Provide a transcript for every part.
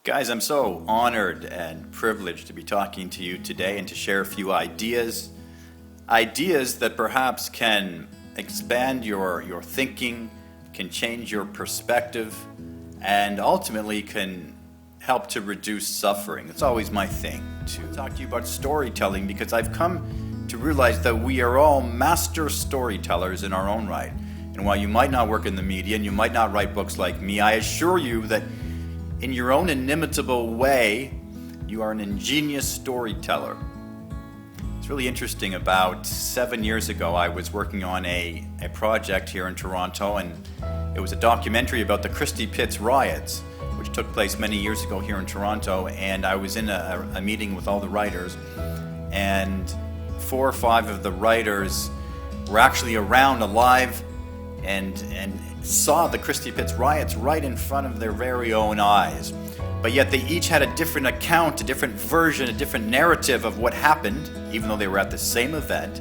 Guys, I'm so honored and privileged to be talking to you today and to share a few ideas that perhaps can expand your thinking, can change your perspective, and ultimately can help to reduce suffering. It's always my thing to talk to you about storytelling because I've come to realize that we are all master storytellers in our own right. And while you might not work in the media and you might not write books like me, I assure you that in your own inimitable way, you are an ingenious storyteller. It's really interesting. About 7 years ago, I was working on a project here in Toronto, and it was a documentary about the Christie Pitts riots, which took place many years ago here in Toronto. And I was in a meeting with all the writers, and 4 or 5 of the writers were actually around alive and saw the Christie Pitts riots right in front of their very own eyes. But yet they each had a different account, a different version, a different narrative of what happened, even though they were at the same event.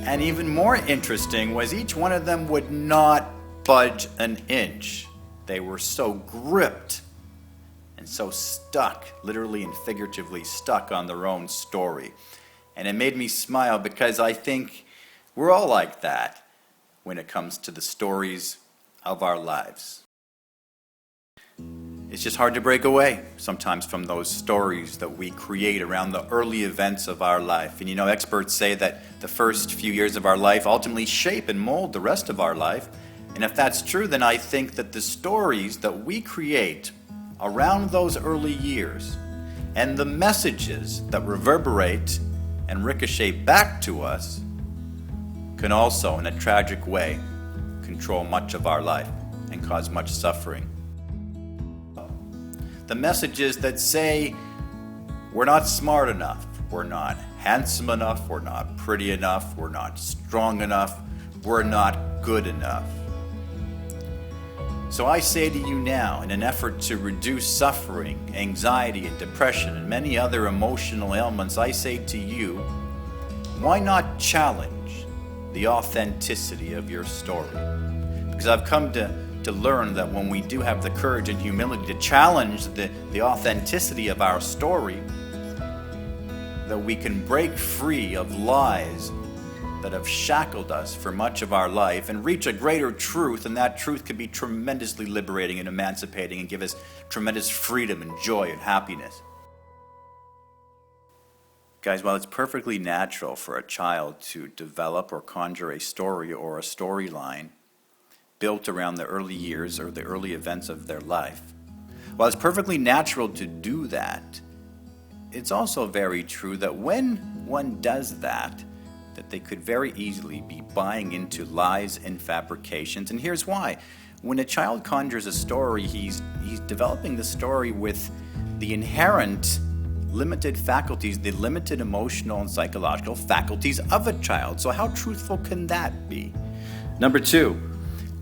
And even more interesting was each one of them would not budge an inch. They were so gripped and so stuck, literally and figuratively stuck on their own story. And it made me smile because I think we're all like that when it comes to the stories of our lives. It's just hard to break away sometimes from those stories that we create around the early events of our life. And experts say that the first few years of our life ultimately shape and mold the rest of our life. And if that's true, then I think that the stories that we create around those early years and the messages that reverberate and ricochet back to us can also, in a tragic way, control much of our life and cause much suffering. The messages that say we're not smart enough, we're not handsome enough, we're not pretty enough, we're not strong enough, we're not good enough. So I say to you now, in an effort to reduce suffering, anxiety, and depression, and many other emotional ailments, I say to you, why not challenge the authenticity of your story? Because I've come to learn that when we do have the courage and humility to challenge the authenticity of our story, that we can break free of lies that have shackled us for much of our life and reach a greater truth, and that truth can be tremendously liberating and emancipating and give us tremendous freedom and joy and happiness. Guys, while it's perfectly natural for a child to develop or conjure a story or a storyline built around the early years or the early events of their life, while it's perfectly natural to do that, it's also very true that when one does that they could very easily be buying into lies and fabrications. And here's why. When a child conjures a story, he's developing the story with the inherent limited faculties, the limited emotional and psychological faculties of a child. So how truthful can that be? Number 2,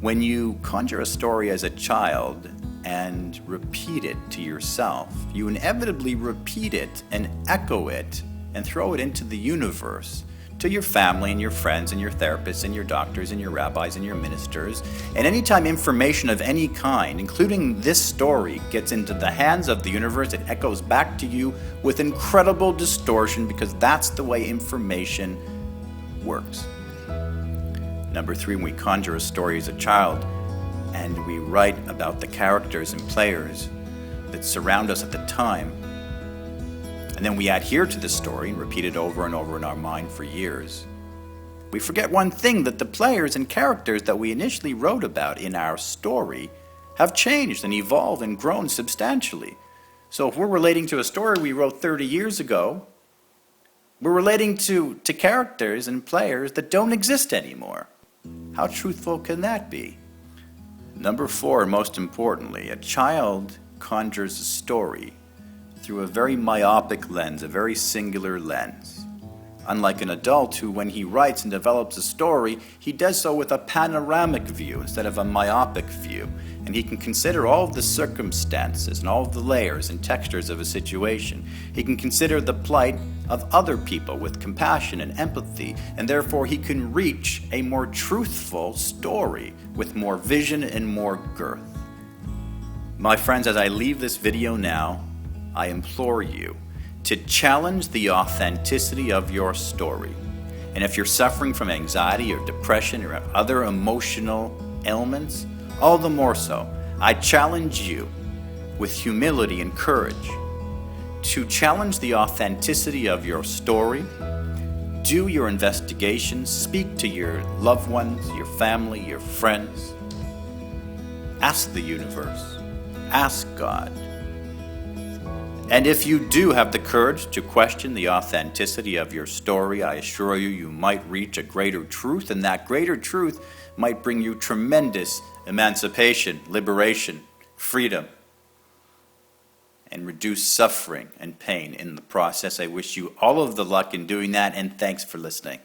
when you conjure a story as a child and repeat it to yourself, you inevitably repeat it and echo it and throw it into the universe, to your family and your friends and your therapists and your doctors and your rabbis and your ministers. And anytime information of any kind, including this story, gets into the hands of the universe, it echoes back to you with incredible distortion, because that's the way information works. Number 3, when we conjure a story as a child and we write about the characters and players that surround us at the time, and then we adhere to the story and repeat it over and over in our mind for years, we forget one thing, that the players and characters that we initially wrote about in our story have changed and evolved and grown substantially. So if we're relating to a story we wrote 30 years ago, we're relating to characters and players that don't exist anymore. How truthful can that be? Number 4, most importantly, a child conjures a story through a very myopic lens, a very singular lens. Unlike an adult who, when he writes and develops a story, he does so with a panoramic view instead of a myopic view. And he can consider all of the circumstances and all of the layers and textures of a situation. He can consider the plight of other people with compassion and empathy, and therefore he can reach a more truthful story with more vision and more girth. My friends, as I leave this video now, I implore you to challenge the authenticity of your story. And if you're suffering from anxiety or depression or other emotional ailments, all the more so, I challenge you with humility and courage to challenge the authenticity of your story. Do your investigations, speak to your loved ones, your family, your friends. Ask the universe, ask God. And if you do have the courage to question the authenticity of your story, I assure you, you might reach a greater truth, and that greater truth might bring you tremendous emancipation, liberation, freedom, and reduce suffering and pain in the process. I wish you all of the luck in doing that, and thanks for listening.